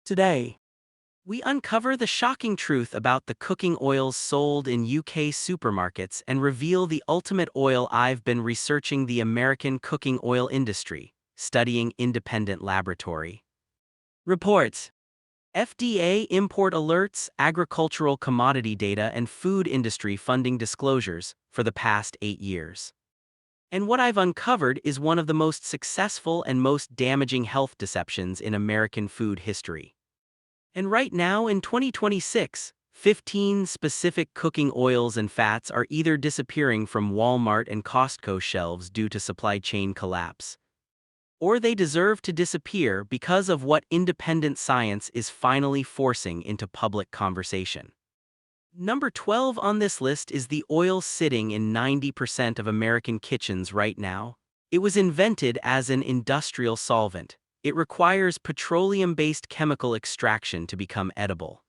Today, we uncover the shocking truth about the cooking oils sold in UK supermarkets and reveal the ultimate oil. I've been researching the American cooking oil industry, studying independent laboratory reports, FDA import alerts, agricultural commodity data, and food industry funding disclosures for the past 8 years. And what I've uncovered is one of the most successful and most damaging health deceptions in American food history. And right now in 2026, 15 specific cooking oils and fats are either disappearing from Walmart and Costco shelves due to supply chain collapse, or they deserve to disappear because of what independent science is finally forcing into public conversation. Number 12 on this list is the oil sitting in 90% of American kitchens right now. It was invented as an industrial solvent. It requires petroleum-based chemical extraction to become edible.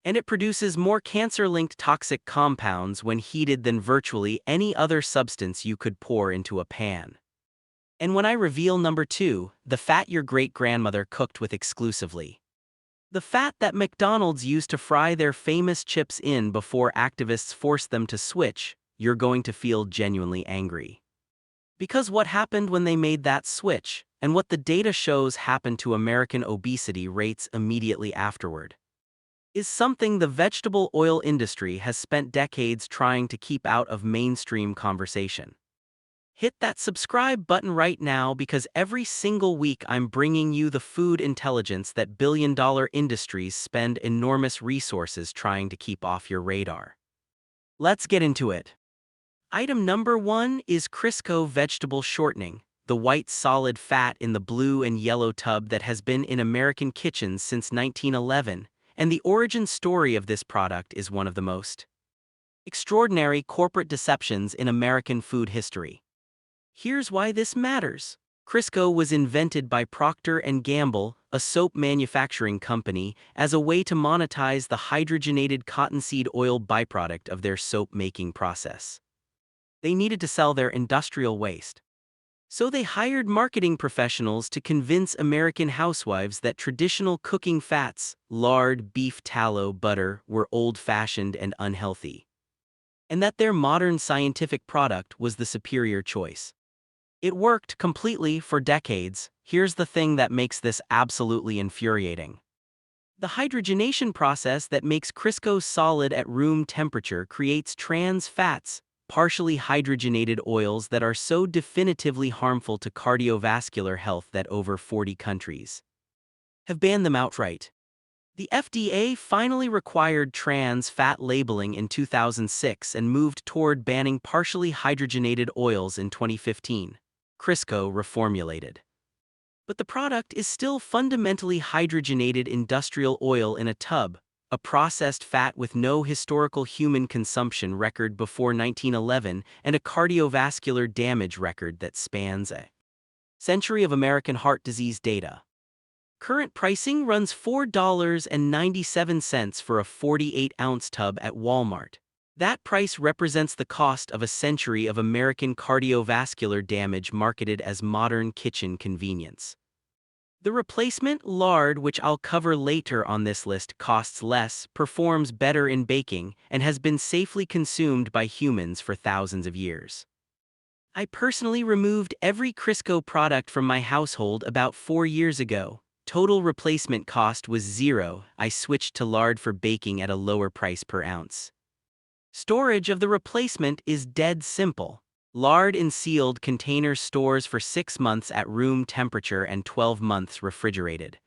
And it produces more cancer-linked toxic compounds when heated than virtually any other substance you could pour into a pan. And when I reveal number 2, the fat your great-grandmother cooked with exclusively. The fat that McDonald's used to fry their famous chips in before activists forced them to switch, you're going to feel genuinely angry. Because what happened when they made that switch, and what the data shows happened to American obesity rates immediately afterward, is something the vegetable oil industry has spent decades trying to keep out of mainstream conversation. Hit that subscribe button right now because every single week I'm bringing you the food intelligence that billion-dollar industries spend enormous resources trying to keep off your radar. Let's get into it. Item number 1 is Crisco vegetable shortening, the white solid fat in the blue and yellow tub that has been in American kitchens since 1911, and the origin story of this product is one of the most extraordinary corporate deceptions in American food history. Here's why this matters. Crisco was invented by Procter & Gamble, a soap manufacturing company, as a way to monetize the hydrogenated cottonseed oil byproduct of their soap-making process. They needed to sell their industrial waste. So they hired marketing professionals to convince American housewives that traditional cooking fats, lard, beef tallow, butter, were old-fashioned and unhealthy, and that their modern scientific product was the superior choice. It worked completely for decades. Here's the thing that makes this absolutely infuriating. The hydrogenation process that makes Crisco solid at room temperature creates trans fats, partially hydrogenated oils that are so definitively harmful to cardiovascular health that over 40 countries have banned them outright. The FDA finally required trans fat labeling in 2006 and moved toward banning partially hydrogenated oils in 2015. Crisco reformulated. But the product is still fundamentally hydrogenated industrial oil in a tub, a processed fat with no historical human consumption record before 1911 and a cardiovascular damage record that spans a century of American heart disease data. Current pricing runs $4.97 for a 48-ounce tub at Walmart. That price represents the cost of a century of American cardiovascular damage marketed as modern kitchen convenience. The replacement, lard, which I'll cover later on this list, costs less, performs better in baking, and has been safely consumed by humans for thousands of years. I personally removed every Crisco product from my household about 4 years ago. Total replacement cost was zero. I switched to lard for baking at a lower price per ounce. Storage of the replacement is dead simple. Lard in sealed containers stores for 6 months at room temperature and 12 months refrigerated.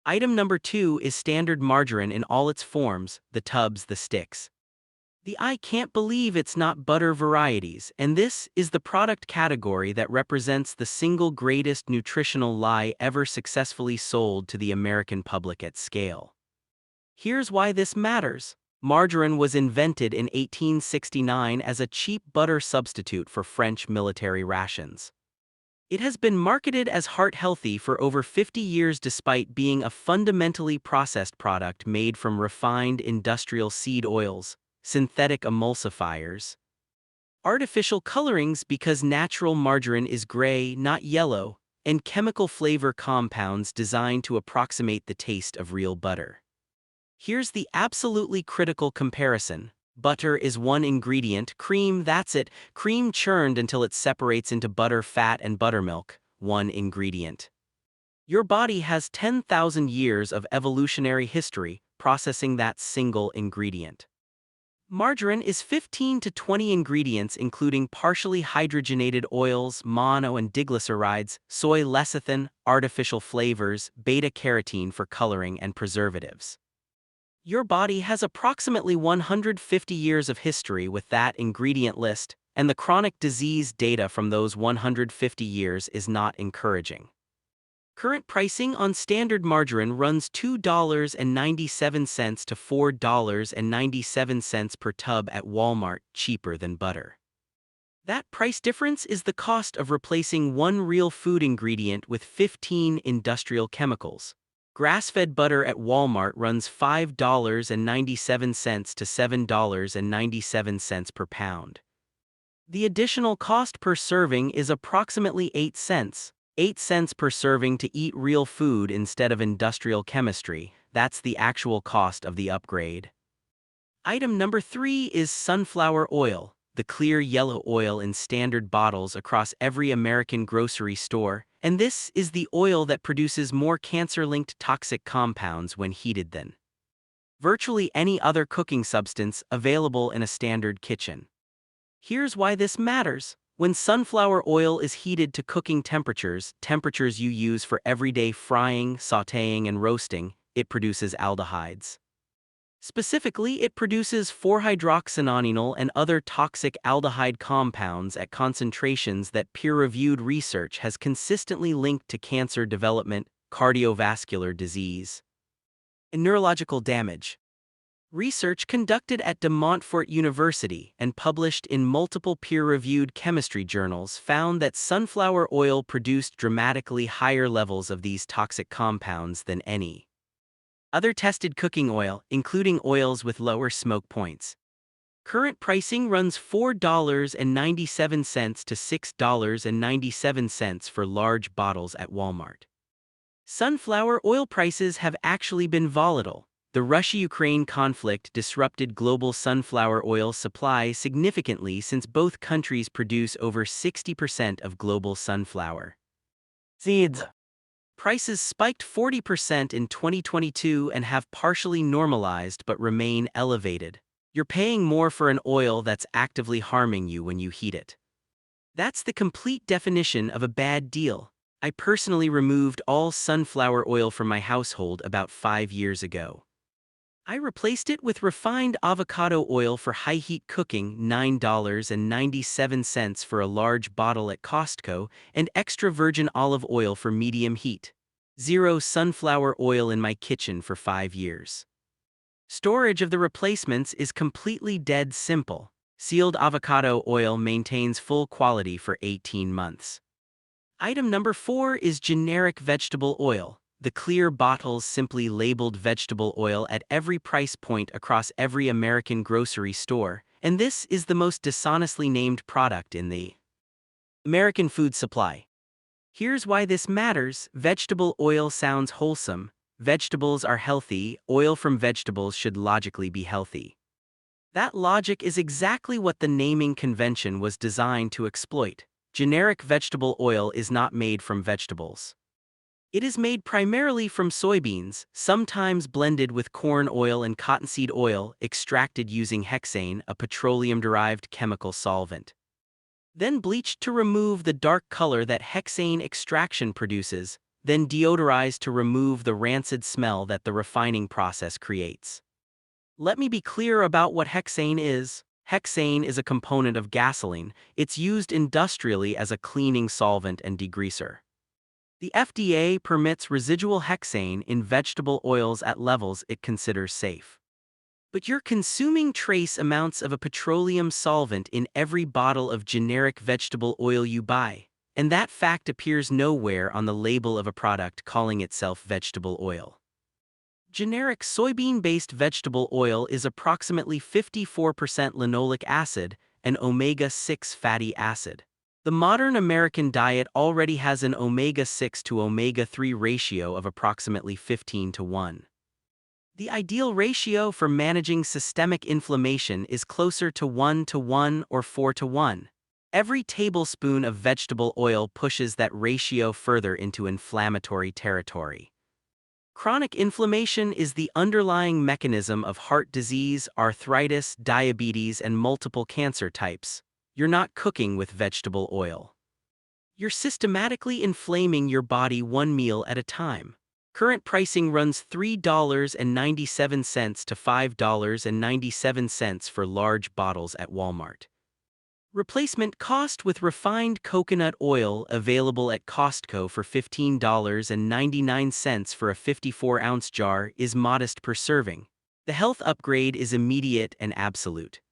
Item number 2 is standard margarine in all its forms, the tubs, the sticks. The I can't believe it's not butter varieties, and this is the product category that represents the single greatest nutritional lie ever successfully sold to the American public at scale. Here's why this matters. Margarine was invented in 1869 as a cheap butter substitute for French military rations. It has been marketed as heart-healthy for over 50 years despite being a fundamentally processed product made from refined industrial seed oils, synthetic emulsifiers, artificial colorings because natural margarine is gray, not yellow, and chemical flavor compounds designed to approximate the taste of real butter. Here's the absolutely critical comparison. Butter is one ingredient, cream, that's it, cream churned until it separates into butter, fat, and buttermilk, one ingredient. Your body has 10,000 years of evolutionary history processing that single ingredient. Margarine is 15 to 20 ingredients including partially hydrogenated oils, mono and diglycerides, soy lecithin, artificial flavors, beta-carotene for coloring and preservatives. Your body has approximately 150 years of history with that ingredient list, and the chronic disease data from those 150 years is not encouraging. Current pricing on standard margarine runs $2.97 to $4.97 per tub at Walmart, cheaper than butter. That price difference is the cost of replacing one real food ingredient with 15 industrial chemicals. Grass-fed butter at Walmart runs $5.97 to $7.97 per pound. The additional cost per serving is approximately 8 cents. 8 cents per serving to eat real food instead of industrial chemistry. That's the actual cost of the upgrade. Item number 3 is sunflower oil, the clear yellow oil in standard bottles across every American grocery store, and this is the oil that produces more cancer-linked toxic compounds when heated than virtually any other cooking substance available in a standard kitchen. Here's why this matters. When sunflower oil is heated to cooking temperatures you use for everyday frying, sautéing, and roasting, it produces aldehydes. Specifically, it produces 4-hydroxynonenal and other toxic aldehyde compounds at concentrations that peer-reviewed research has consistently linked to cancer development, cardiovascular disease, and neurological damage. Research conducted at De Montfort University and published in multiple peer-reviewed chemistry journals found that sunflower oil produced dramatically higher levels of these toxic compounds than any other tested cooking oil, including oils with lower smoke points. Current pricing runs $4.97 to $6.97 for large bottles at Walmart. Sunflower oil prices have actually been volatile. The Russia-Ukraine conflict disrupted global sunflower oil supply significantly since both countries produce over 60% of global sunflower seeds. Prices spiked 40% in 2022 and have partially normalized but remain elevated. You're paying more for an oil that's actively harming you when you heat it. That's the complete definition of a bad deal. I personally removed all sunflower oil from my household about 5 years ago. I replaced it with refined avocado oil for high-heat cooking, $9.97 for a large bottle at Costco, and extra virgin olive oil for medium heat. Zero sunflower oil in my kitchen for 5 years. Storage of the replacements is completely dead simple. Sealed avocado oil maintains full quality for 18 months. Item number 4 is generic vegetable oil. The clear bottles simply labeled vegetable oil at every price point across every American grocery store, and this is the most dishonestly named product in the American food supply. Here's why this matters. Vegetable oil sounds wholesome. Vegetables are healthy. Oil from vegetables should logically be healthy. That logic is exactly what the naming convention was designed to exploit. Generic vegetable oil is not made from vegetables. It is made primarily from soybeans, sometimes blended with corn oil and cottonseed oil, extracted using hexane, a petroleum-derived chemical solvent. Then bleached to remove the dark color that hexane extraction produces, then deodorized to remove the rancid smell that the refining process creates. Let me be clear about what hexane is. Hexane is a component of gasoline. It's used industrially as a cleaning solvent and degreaser. The FDA permits residual hexane in vegetable oils at levels it considers safe. But you're consuming trace amounts of a petroleum solvent in every bottle of generic vegetable oil you buy, and that fact appears nowhere on the label of a product calling itself vegetable oil. Generic soybean-based vegetable oil is approximately 54% linoleic acid and omega-6 fatty acid. The modern American diet already has an omega-6 to omega-3 ratio of approximately 15 to 1. The ideal ratio for managing systemic inflammation is closer to 1 to 1 or 4 to 1. Every tablespoon of vegetable oil pushes that ratio further into inflammatory territory. Chronic inflammation is the underlying mechanism of heart disease, arthritis, diabetes, and multiple cancer types. You're not cooking with vegetable oil. You're systematically inflaming your body one meal at a time. Current pricing runs $3.97 to $5.97 for large bottles at Walmart. Replacement cost with refined coconut oil available at Costco for $15.99 for a 54-ounce jar is modest per serving. The health upgrade is immediate and absolute.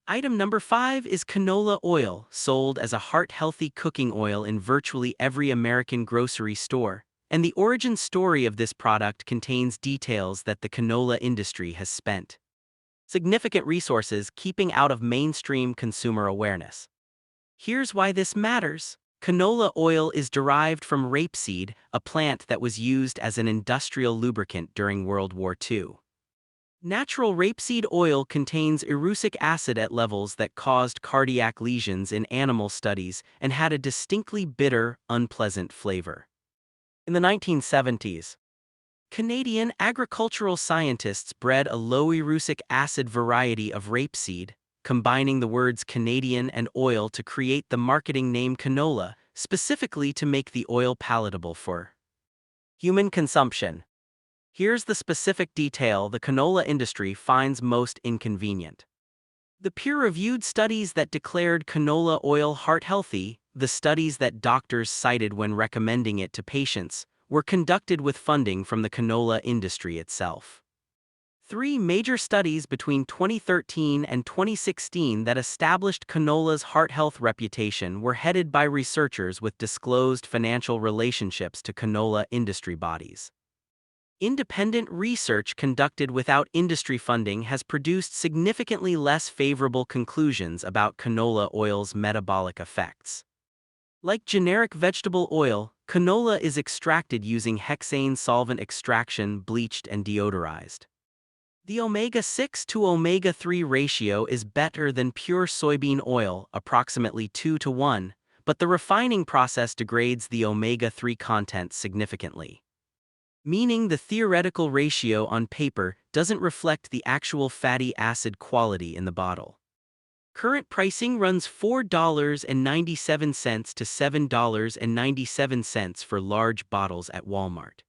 Item number 5 is canola oil, sold as a heart-healthy cooking oil in virtually every American grocery store. And the origin story of this product contains details that the canola industry has spent significant resources keeping out of mainstream consumer awareness. Here's why this matters. Canola oil is derived from rapeseed, a plant that was used as an industrial lubricant during World War II. Natural rapeseed oil contains erucic acid at levels that caused cardiac lesions in animal studies and had a distinctly bitter, unpleasant flavor. In the 1970s, Canadian agricultural scientists bred a low erucic acid variety of rapeseed, combining the words Canadian and oil to create the marketing name canola, specifically to make the oil palatable for human consumption. Here's the specific detail the canola industry finds most inconvenient. The peer-reviewed studies that declared canola oil heart-healthy, the studies that doctors cited when recommending it to patients, were conducted with funding from the canola industry itself. 3 major studies between 2013 and 2016 that established canola's heart health reputation were headed by researchers with disclosed financial relationships to canola industry bodies. Independent research conducted without industry funding has produced significantly less favorable conclusions about canola oil's metabolic effects. Like generic vegetable oil, canola is extracted using hexane solvent extraction, bleached and deodorized. The omega-6 to omega-3 ratio is better than pure soybean oil, approximately 2 to 1, but the refining process degrades the omega-3 content significantly. Meaning the theoretical ratio on paper doesn't reflect the actual fatty acid quality in the bottle. Current pricing runs $4.97 to $7.97 for large bottles at Walmart.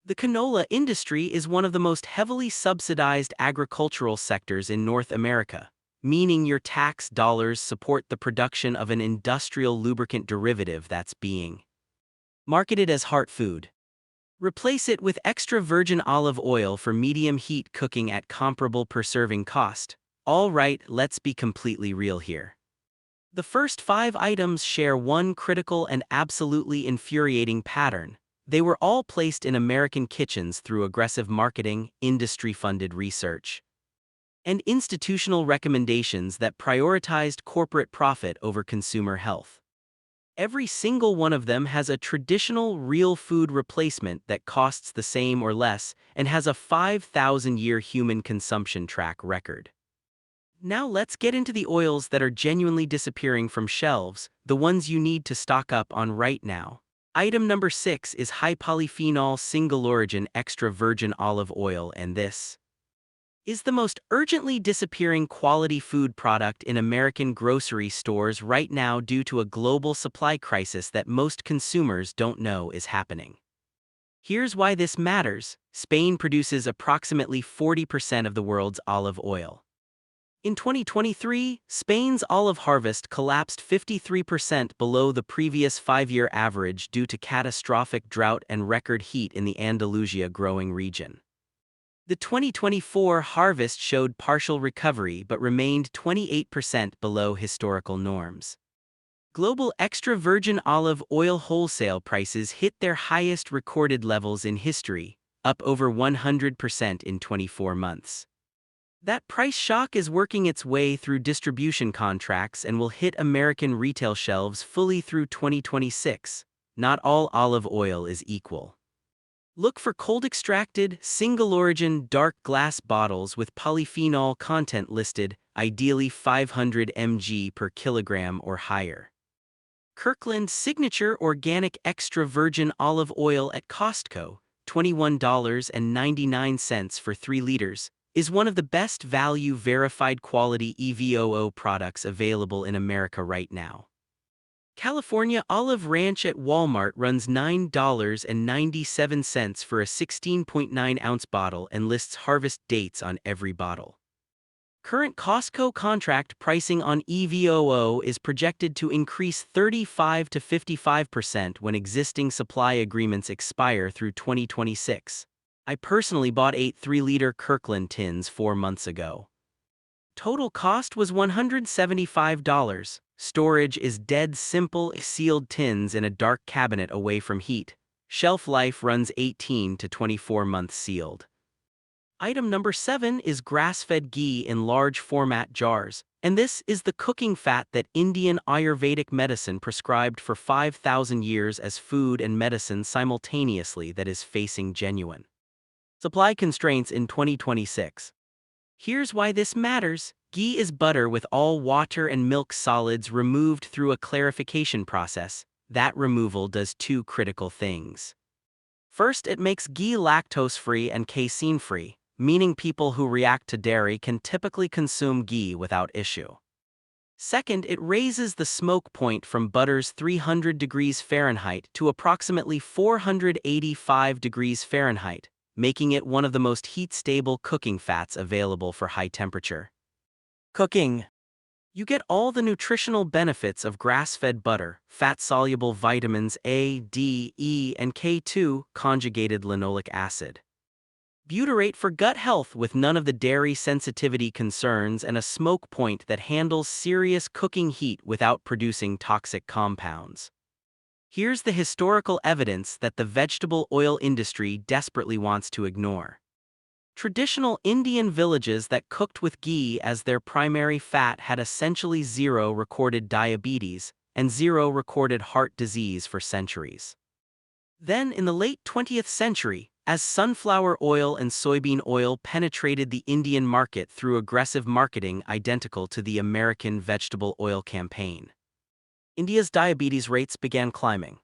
The canola industry is one of the most heavily subsidized agricultural sectors in North America, meaning your tax dollars support the production of an industrial lubricant derivative that's being marketed as heart food. Replace it with extra virgin olive oil for medium heat cooking at comparable per serving cost. All right, let's be completely real here. The first 5 items share one critical and absolutely infuriating pattern. They were all placed in American kitchens through aggressive marketing, industry-funded research, and institutional recommendations that prioritized corporate profit over consumer health. Every single one of them has a traditional real food replacement that costs the same or less and has a 5,000-year human consumption track record. Now let's get into the oils that are genuinely disappearing from shelves, the ones you need to stock up on right now. Item number 6 is high polyphenol single origin extra virgin olive oil, and this is the most urgently disappearing quality food product in American grocery stores right now due to a global supply crisis that most consumers don't know is happening. Here's why this matters. Spain produces approximately 40% of the world's olive oil. In 2023, Spain's olive harvest collapsed 53% below the previous 5-year average due to catastrophic drought and record heat in the Andalusia growing region. The 2024 harvest showed partial recovery but remained 28% below historical norms. Global extra virgin olive oil wholesale prices hit their highest recorded levels in history, up over 100% in 24 months. That price shock is working its way through distribution contracts and will hit American retail shelves fully through 2026. Not all olive oil is equal. Look for cold-extracted, single-origin, dark glass bottles with polyphenol content listed, ideally 500 mg per kilogram or higher. Kirkland Signature Organic Extra Virgin Olive Oil at Costco, $21.99 for 3 liters, is one of the best value verified quality EVOO products available in America right now. California Olive Ranch at Walmart runs $9.97 for a 16.9-ounce bottle and lists harvest dates on every bottle. Current Costco contract pricing on EVOO is projected to increase 35 to 55% when existing supply agreements expire through 2026. I personally bought 8 3-liter Kirkland tins 4 months ago. Total cost was $175. Storage is dead simple, sealed tins in a dark cabinet away from heat. Shelf life runs 18 to 24 months sealed. Item number 7 is grass-fed ghee in large format jars, and this is the cooking fat that Indian Ayurvedic medicine prescribed for 5,000 years as food and medicine simultaneously that is facing genuine supply constraints in 2026. Here's why this matters. Ghee is butter with all water and milk solids removed through a clarification process. That removal does 2 critical things. First, it makes ghee lactose-free and casein-free, meaning people who react to dairy can typically consume ghee without issue. Second, it raises the smoke point from butter's 300 degrees Fahrenheit to approximately 485 degrees Fahrenheit, making it one of the most heat-stable cooking fats available for high-temperature cooking. You get all the nutritional benefits of grass-fed butter, fat-soluble vitamins A, D, E, and K2, conjugated linoleic acid. Butyrate for gut health with none of the dairy sensitivity concerns and a smoke point that handles serious cooking heat without producing toxic compounds. Here's the historical evidence that the vegetable oil industry desperately wants to ignore. Traditional Indian villages that cooked with ghee as their primary fat had essentially 0 recorded diabetes and 0 recorded heart disease for centuries. Then, in the late 20th century, as sunflower oil and soybean oil penetrated the Indian market through aggressive marketing identical to the American vegetable oil campaign, India's diabetes rates began climbing.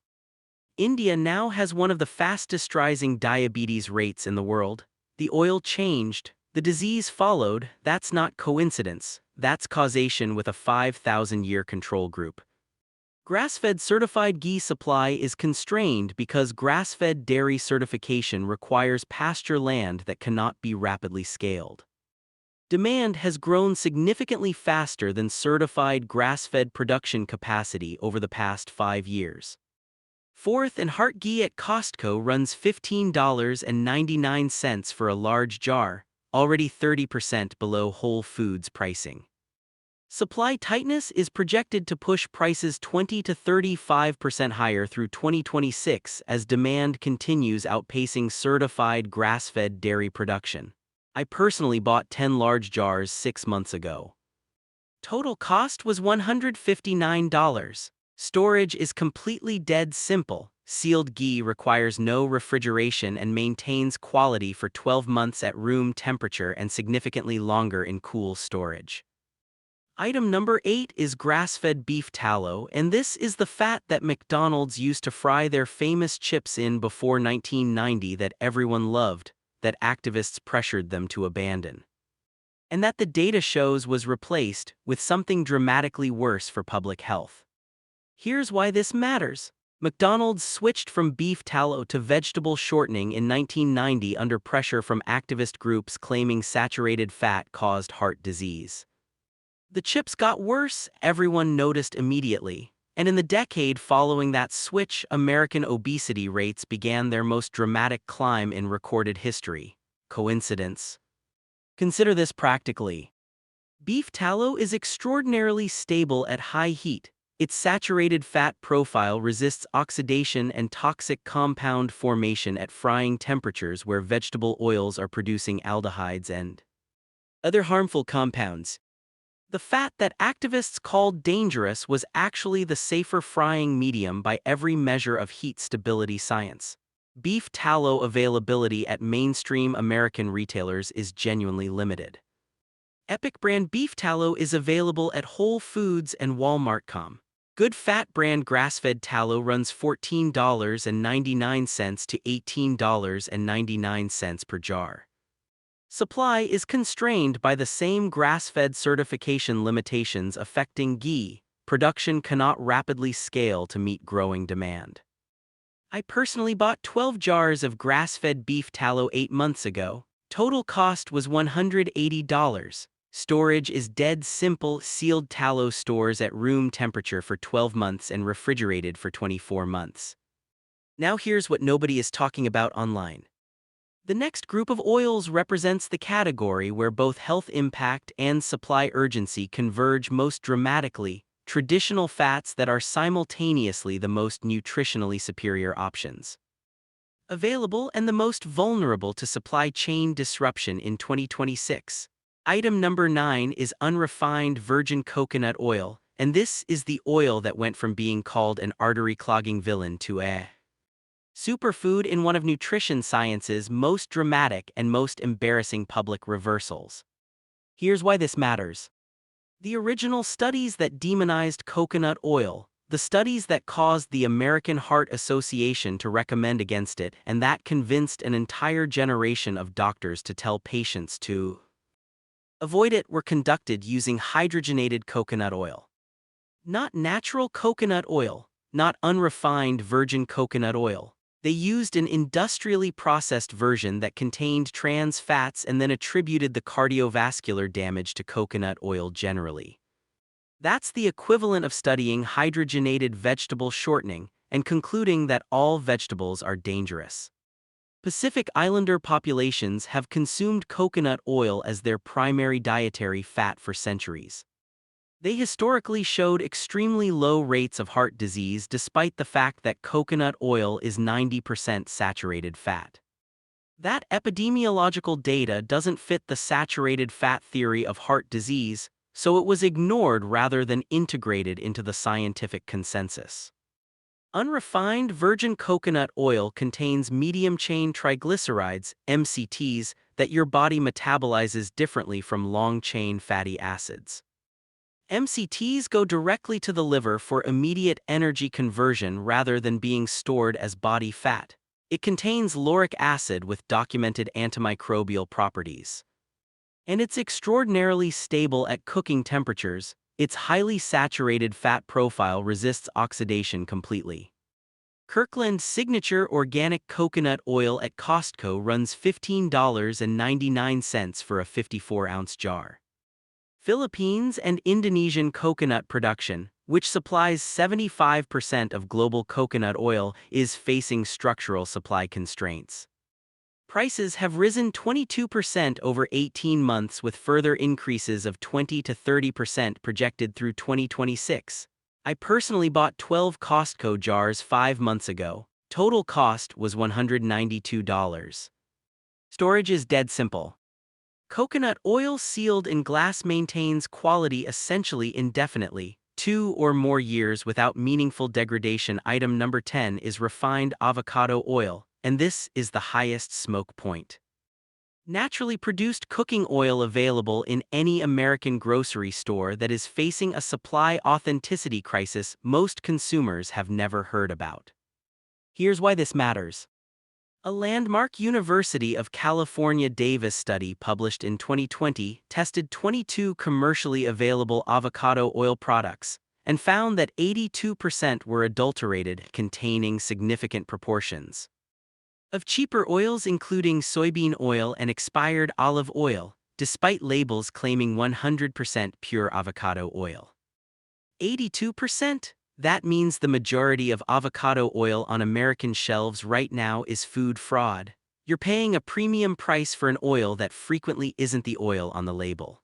India now has one of the fastest rising diabetes rates in the world. The oil changed, the disease followed. That's not coincidence, that's causation with a 5,000-year control group. Grass-fed certified ghee supply is constrained because grass-fed dairy certification requires pasture land that cannot be rapidly scaled. Demand has grown significantly faster than certified grass-fed production capacity over the past 5 years. Fourth and Heart Ghee at Costco runs $15.99 for a large jar, already 30% below Whole Foods pricing. Supply tightness is projected to push prices 20 to 35% higher through 2026 as demand continues outpacing certified grass-fed dairy production. I personally bought 10 large jars 6 months ago. Total cost was $159. Storage is completely dead simple. Sealed ghee requires no refrigeration and maintains quality for 12 months at room temperature and significantly longer in cool storage. Item number 8 is grass-fed beef tallow, and this is the fat that McDonald's used to fry their famous chips in before 1990 that everyone loved, that activists pressured them to abandon, and that the data shows was replaced with something dramatically worse for public health. Here's why this matters. McDonald's switched from beef tallow to vegetable shortening in 1990 under pressure from activist groups claiming saturated fat caused heart disease. The chips got worse, everyone noticed immediately, and in the decade following that switch, American obesity rates began their most dramatic climb in recorded history. Coincidence? Consider this practically. Beef tallow is extraordinarily stable at high heat. Its saturated fat profile resists oxidation and toxic compound formation at frying temperatures where vegetable oils are producing aldehydes and Other harmful compounds. The fat that activists called dangerous was actually the safer frying medium by every measure of heat stability science. Beef tallow availability at mainstream American retailers is genuinely limited. Epic brand beef tallow is available at Whole Foods and Walmart.com. Good Fat brand grass-fed tallow runs $14.99 to $18.99 per jar. Supply is constrained by the same grass-fed certification limitations affecting ghee. Production cannot rapidly scale to meet growing demand. I personally bought 12 jars of grass-fed beef tallow 8 months ago. Total cost was $180. Storage is dead simple. Sealed tallow stores at room temperature for 12 months and refrigerated for 24 months. Now here's what nobody is talking about online. The next group of oils represents the category where both health impact and supply urgency converge most dramatically: traditional fats that are simultaneously the most nutritionally superior options available and the most vulnerable to supply chain disruption in 2026. Item number 9 is unrefined virgin coconut oil, and this is the oil that went from being called an artery-clogging villain to a superfood in one of nutrition science's most dramatic and most embarrassing public reversals. Here's why this matters. The original studies that demonized coconut oil, the studies that caused the American Heart Association to recommend against it and that convinced an entire generation of doctors to tell patients to avoid it, were conducted using hydrogenated coconut oil. Not natural coconut oil, not unrefined virgin coconut oil. They used an industrially processed version that contained trans fats and then attributed the cardiovascular damage to coconut oil generally. That's the equivalent of studying hydrogenated vegetable shortening and concluding that all vegetables are dangerous. Pacific Islander populations have consumed coconut oil as their primary dietary fat for centuries. They historically showed extremely low rates of heart disease despite the fact that coconut oil is 90% saturated fat. That epidemiological data doesn't fit the saturated fat theory of heart disease, so it was ignored rather than integrated into the scientific consensus. Unrefined virgin coconut oil contains medium-chain triglycerides, MCTs, that your body metabolizes differently from long-chain fatty acids. MCTs go directly to the liver for immediate energy conversion rather than being stored as body fat. It contains lauric acid with documented antimicrobial properties. And it's extraordinarily stable at cooking temperatures. Its highly saturated fat profile resists oxidation completely. Kirkland's signature organic coconut oil at Costco runs $15.99 for a 54-ounce jar. Philippines and Indonesian coconut production, which supplies 75% of global coconut oil, is facing structural supply constraints. Prices have risen 22% over 18 months, with further increases of 20 to 30% projected through 2026. I personally bought 12 Costco jars 5 months ago. Total cost was $192. Storage is dead simple. Coconut oil sealed in glass maintains quality essentially indefinitely, 2 or more years without meaningful degradation. Item number 10 is refined avocado oil, and this is the highest smoke point. Naturally produced cooking oil available in any American grocery store that is facing a supply authenticity crisis most consumers have never heard about. Here's why this matters. A landmark University of California Davis study published in 2020 tested 22 commercially available avocado oil products and found that 82% were adulterated, containing significant proportions of cheaper oils including soybean oil and expired olive oil, despite labels claiming 100% pure avocado oil. 82%? That means the majority of avocado oil on American shelves right now is food fraud. You're paying a premium price for an oil that frequently isn't the oil on the label.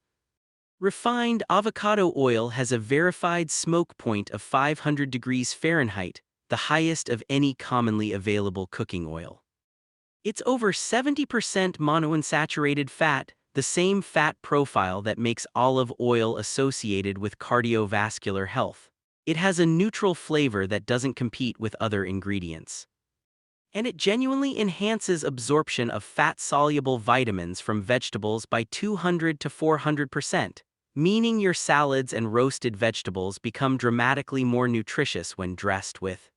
Refined avocado oil has a verified smoke point of 500 degrees Fahrenheit, the highest of any commonly available cooking oil. It's over 70% monounsaturated fat, the same fat profile that makes olive oil associated with cardiovascular health. It has a neutral flavor that doesn't compete with other ingredients. And it genuinely enhances absorption of fat-soluble vitamins from vegetables by 200 to 400%, meaning your salads and roasted vegetables become dramatically more nutritious when dressed with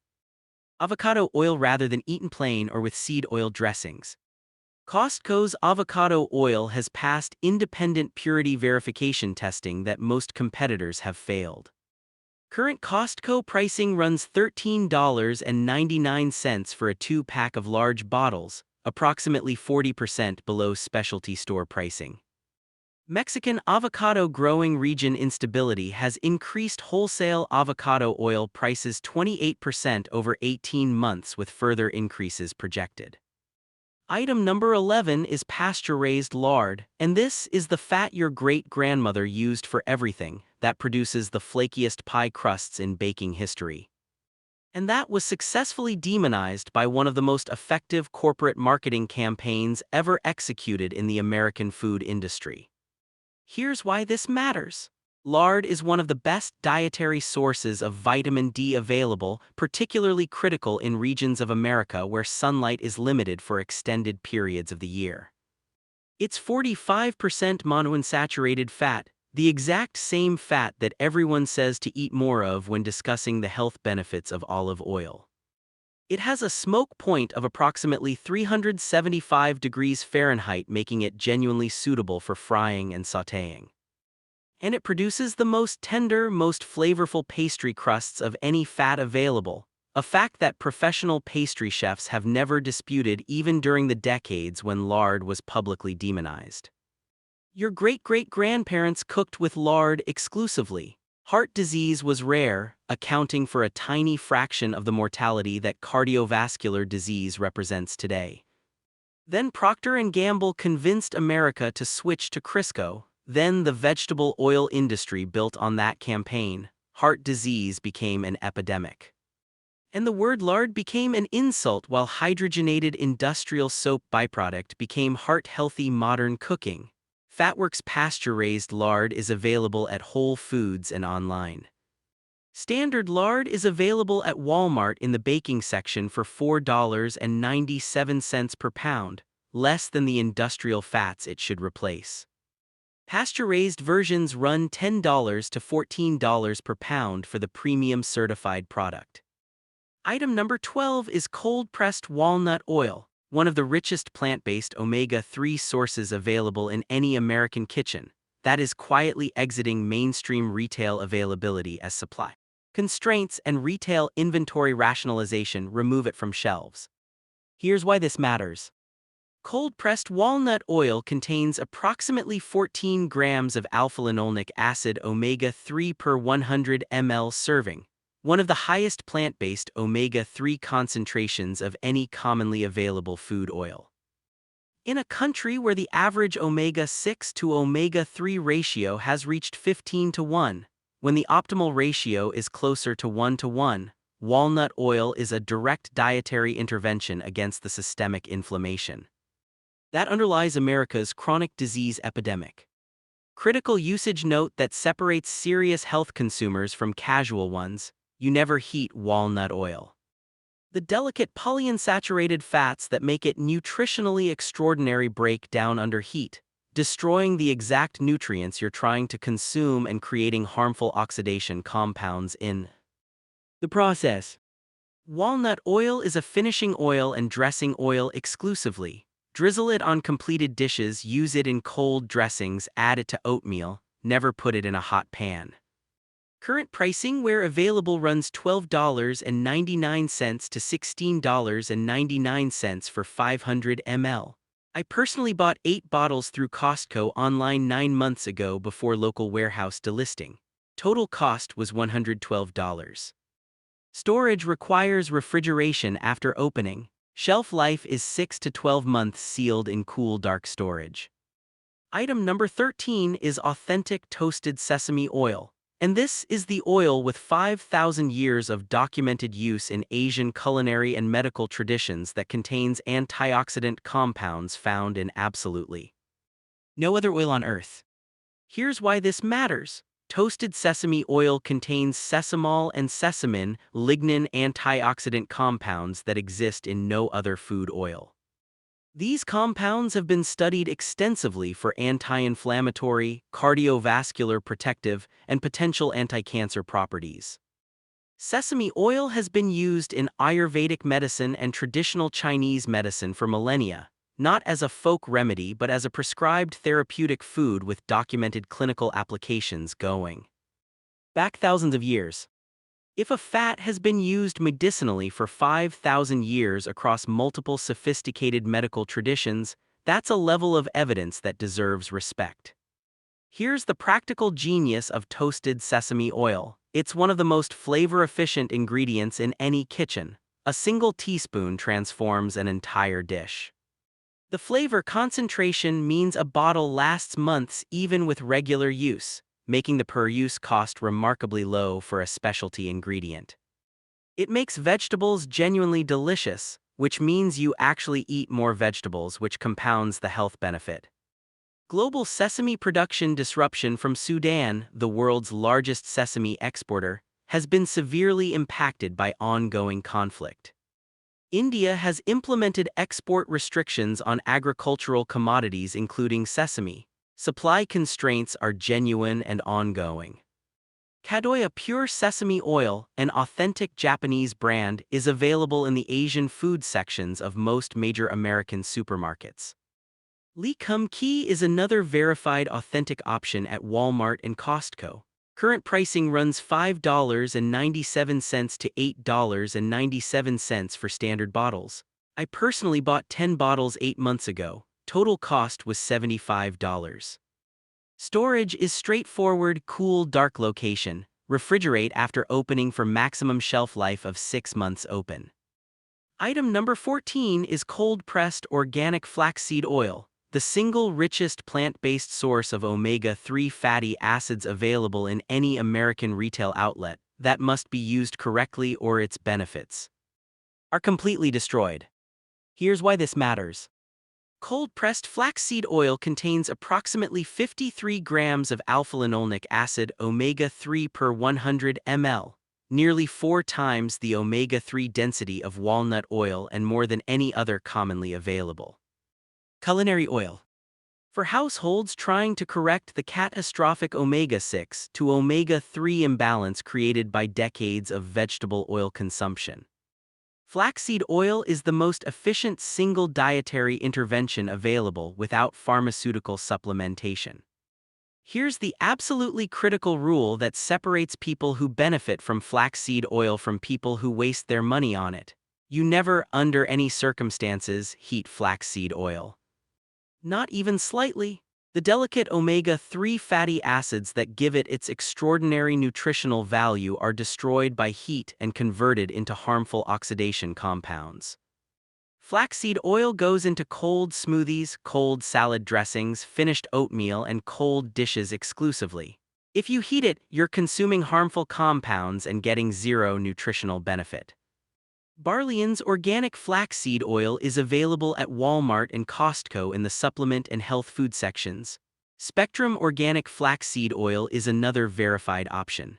avocado oil rather than eaten plain or with seed oil dressings. Costco's avocado oil has passed independent purity verification testing that most competitors have failed. Current Costco pricing runs $13.99 for a 2-pack of large bottles, approximately 40% below specialty store pricing. Mexican avocado growing region instability has increased wholesale avocado oil prices 28% over 18 months, with further increases projected. Item number 11 is pasture-raised lard, and this is the fat your great-grandmother used for everything that produces the flakiest pie crusts in baking history. And that was successfully demonized by one of the most effective corporate marketing campaigns ever executed in the American food industry. Here's why this matters. Lard is one of the best dietary sources of vitamin D available, particularly critical in regions of America where sunlight is limited for extended periods of the year. It's 45% monounsaturated fat, the exact same fat that everyone says to eat more of when discussing the health benefits of olive oil. It has a smoke point of approximately 375 degrees Fahrenheit, making it genuinely suitable for frying and sautéing. And it produces the most tender, most flavorful pastry crusts of any fat available, a fact that professional pastry chefs have never disputed even during the decades when lard was publicly demonized. Your great-great-grandparents cooked with lard exclusively. Heart disease was rare, accounting for a tiny fraction of the mortality that cardiovascular disease represents today. Then Procter & Gamble convinced America to switch to Crisco. Then the vegetable oil industry built on that campaign. Heart disease became an epidemic. And the word lard became an insult, while hydrogenated industrial soap byproduct became heart-healthy modern cooking. Fatworks pasture-raised lard is available at Whole Foods and online. Standard lard is available at Walmart in the baking section for $4.97 per pound, less than the industrial fats it should replace. Pasture-raised versions run $10 to $14 per pound for the premium certified product. Item number 12 is cold-pressed walnut oil, one of the richest plant-based omega-3 sources available in any American kitchen, that is quietly exiting mainstream retail availability as supply constraints and retail inventory rationalization remove it from shelves. Here's why this matters. Cold-pressed walnut oil contains approximately 14 grams of alpha-linolenic acid omega-3 per 100 ml serving, one of the highest plant-based omega-3 concentrations of any commonly available food oil. In a country where the average omega-6 to omega-3 ratio has reached 15 to 1, when the optimal ratio is closer to 1 to 1, walnut oil is a direct dietary intervention against the systemic inflammation that underlies America's chronic disease epidemic. Critical usage note that separates serious health consumers from casual ones: you never heat walnut oil. The delicate polyunsaturated fats that make it nutritionally extraordinary break down under heat, destroying the exact nutrients you're trying to consume and creating harmful oxidation compounds in the process. Walnut oil is a finishing oil and dressing oil exclusively. Drizzle it on completed dishes, use it in cold dressings, add it to oatmeal, never put it in a hot pan. Current pricing where available runs $12.99 to $16.99 for 500 ml. I personally bought 8 bottles through Costco online 9 months ago before local warehouse delisting. Total cost was $112. Storage requires refrigeration after opening. Shelf life is 6 to 12 months sealed in cool, dark storage. Item number 13 is authentic toasted sesame oil, and this is the oil with 5,000 years of documented use in Asian culinary and medical traditions that contains antioxidant compounds found in absolutely No other oil on earth. Here's why this matters. Toasted sesame oil contains sesamol and sesamin, lignin antioxidant compounds that exist in no other food oil. These compounds have been studied extensively for anti-inflammatory, cardiovascular protective, and potential anti-cancer properties. Sesame oil has been used in Ayurvedic medicine and traditional Chinese medicine for millennia, not as a folk remedy but as a prescribed therapeutic food with documented clinical applications going back thousands of years. If a fat has been used medicinally for 5,000 years across multiple sophisticated medical traditions, that's a level of evidence that deserves respect. Here's the practical genius of toasted sesame oil. It's one of the most flavor-efficient ingredients in any kitchen. A single teaspoon transforms an entire dish. The flavor concentration means a bottle lasts months even with regular use, making the per-use cost remarkably low for a specialty ingredient. It makes vegetables genuinely delicious, which means you actually eat more vegetables, which compounds the health benefit. Global sesame production disruption from Sudan, the world's largest sesame exporter, has been severely impacted by ongoing conflict. India has implemented export restrictions on agricultural commodities including sesame. Supply constraints are genuine and ongoing. Kadoya Pure Sesame Oil, an authentic Japanese brand, is available in the Asian food sections of most major American supermarkets. Ghee is another verified authentic option at Walmart and Costco. Current pricing runs $5.97 to $8.97 for standard bottles. I personally bought 10 bottles 8 months ago. Total cost was $75. Storage is straightforward, cool, dark location. Refrigerate after opening for maximum shelf life of 6 months open. Item number 14 is cold-pressed organic flaxseed oil, the single richest plant-based source of omega-3 fatty acids available in any American retail outlet. That must be used correctly or its benefits are completely destroyed. Here's why this matters. Cold-pressed flaxseed oil contains approximately 53 grams of alpha-linolenic acid omega-3 per 100 ml, nearly 4 times the omega-3 density of walnut oil and more than any other commonly available culinary oil. For households trying to correct the catastrophic omega-6 to omega-3 imbalance created by decades of vegetable oil consumption, flaxseed oil is the most efficient single dietary intervention available without pharmaceutical supplementation. Here's the absolutely critical rule that separates people who benefit from flaxseed oil from people who waste their money on it. You never, under any circumstances, heat flaxseed oil. Not even slightly. The delicate omega-3 fatty acids that give it its extraordinary nutritional value are destroyed by heat and converted into harmful oxidation compounds. Flaxseed oil goes into cold smoothies, cold salad dressings, finished oatmeal, and cold dishes exclusively. If you heat it, you're consuming harmful compounds and getting zero nutritional benefit. Barlean's organic flaxseed oil is available at Walmart and Costco in the supplement and health food sections. Spectrum organic flaxseed oil is another verified option.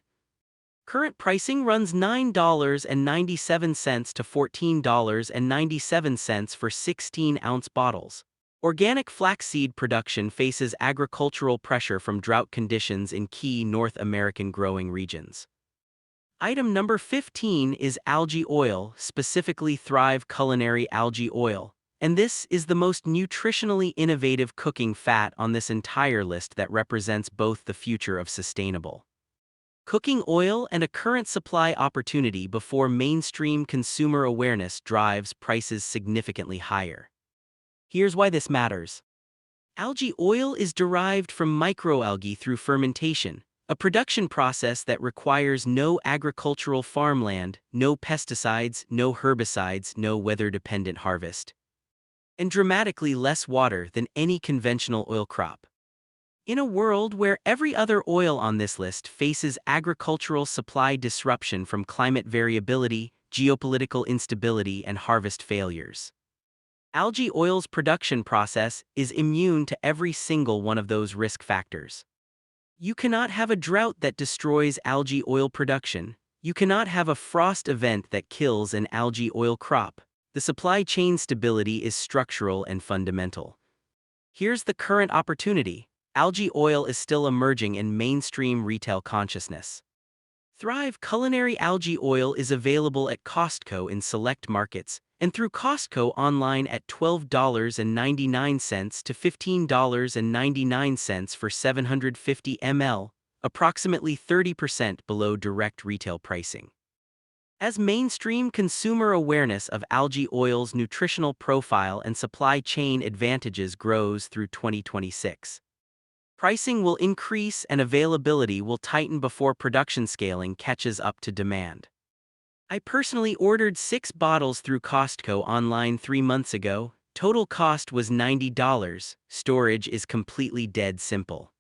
Current pricing runs $9.97 to $14.97 for 16-ounce bottles. Organic flaxseed production faces agricultural pressure from drought conditions in key North American growing regions. Item number 15 is algae oil, specifically Thrive Culinary Algae Oil, and this is the most nutritionally innovative cooking fat on this entire list that represents both the future of sustainable cooking oil and a current supply opportunity before mainstream consumer awareness drives prices significantly higher. Here's why this matters. Algae oil is derived from microalgae through fermentation, a production process that requires no agricultural farmland, no pesticides, no herbicides, no weather-dependent harvest, and dramatically less water than any conventional oil crop. In a world where every other oil on this list faces agricultural supply disruption from climate variability, geopolitical instability, and harvest failures, Algae oil's production process is immune to every single one of those risk factors. You cannot have a drought that destroys algae oil production. You cannot have a frost event that kills an algae oil crop. The supply chain stability is structural and fundamental. Here's the current opportunity. Algae oil is still emerging in mainstream retail consciousness. Thrive Culinary Algae Oil is available at Costco in select markets, and through Costco online at $12.99 to $15.99 for 750 ml, approximately 30% below direct retail pricing. As mainstream consumer awareness of algae oil's nutritional profile and supply chain advantages grows through 2026, pricing will increase and availability will tighten before production scaling catches up to demand. I personally ordered 6 bottles through Costco online 3 months ago. Total cost was $90. Storage is completely dead simple.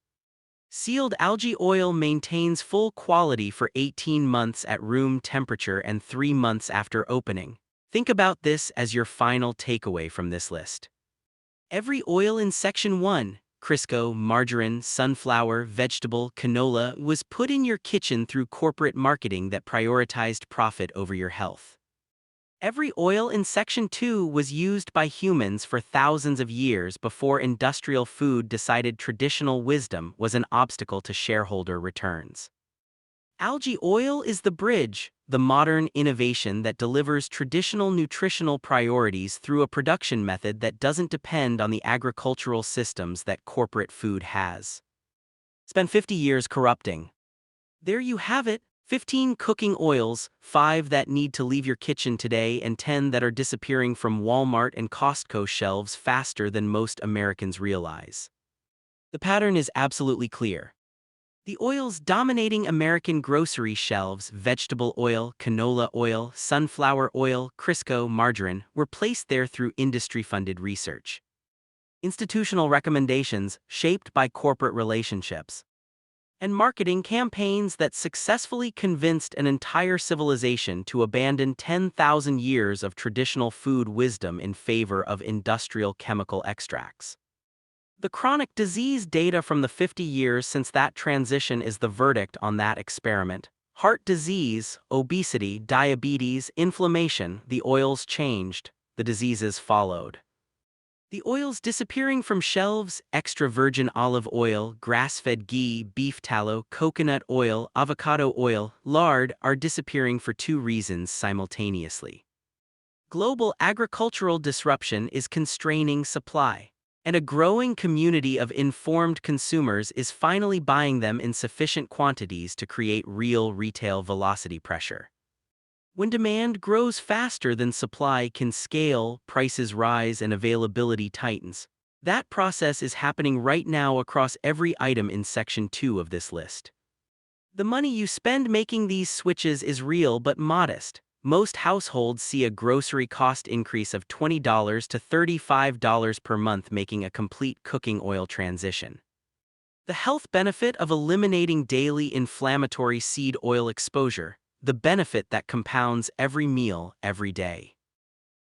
Sealed algae oil maintains full quality for 18 months at room temperature and 3 months after opening. Think about this as your final takeaway from this list. Every oil in Section 1, Crisco, margarine, sunflower, vegetable, canola, was put in your kitchen through corporate marketing that prioritized profit over your health. Every oil in Section 2 was used by humans for thousands of years before industrial food decided traditional wisdom was an obstacle to shareholder returns. Algae oil is the bridge, the modern innovation that delivers traditional nutritional priorities through a production method that doesn't depend on the agricultural systems that corporate food has. Spend 50 years corrupting. There you have it, 15 cooking oils, 5 that need to leave your kitchen today and 10 that are disappearing from Walmart and Costco shelves faster than most Americans realize. The pattern is absolutely clear. The oils dominating American grocery shelves, vegetable oil, canola oil, sunflower oil, Crisco, margarine, were placed there through industry-funded research. Institutional recommendations shaped by corporate relationships. And marketing campaigns that successfully convinced an entire civilization to abandon 10,000 years of traditional food wisdom in favor of industrial chemical extracts. The chronic disease data from the 50 years since that transition is the verdict on that experiment. Heart disease, obesity, diabetes, inflammation, the oils changed, the diseases followed. The oils disappearing from shelves, extra virgin olive oil, grass-fed ghee, beef tallow, coconut oil, avocado oil, lard, are disappearing for 2 reasons simultaneously. Global agricultural disruption is constraining supply, and a growing community of informed consumers is finally buying them in sufficient quantities to create real retail velocity pressure. When demand grows faster than supply can scale, prices rise and availability tightens. That process is happening right now across every item in Section 2 of this list. The money you spend making these switches is real but modest. Most households see a grocery cost increase of $20 to $35 per month, making a complete cooking oil transition. The health benefit of eliminating daily inflammatory seed oil exposure, the benefit that compounds every meal, every day,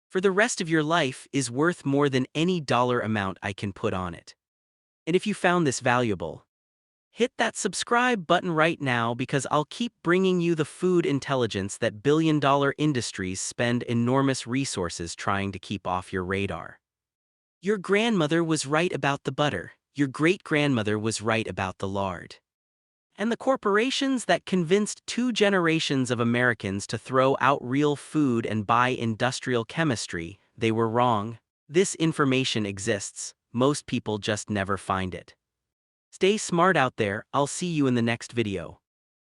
for the rest of your life, is worth more than any dollar amount I can put on it. And if you found this valuable, hit that subscribe button right now, because I'll keep bringing you the food intelligence that billion-dollar industries spend enormous resources trying to keep off your radar. Your grandmother was right about the butter. Your great-grandmother was right about the lard. And the corporations that convinced 2 generations of Americans to throw out real food and buy industrial chemistry, they were wrong. This information exists. Most people just never find it. Stay smart out there. I'll see you in the next video.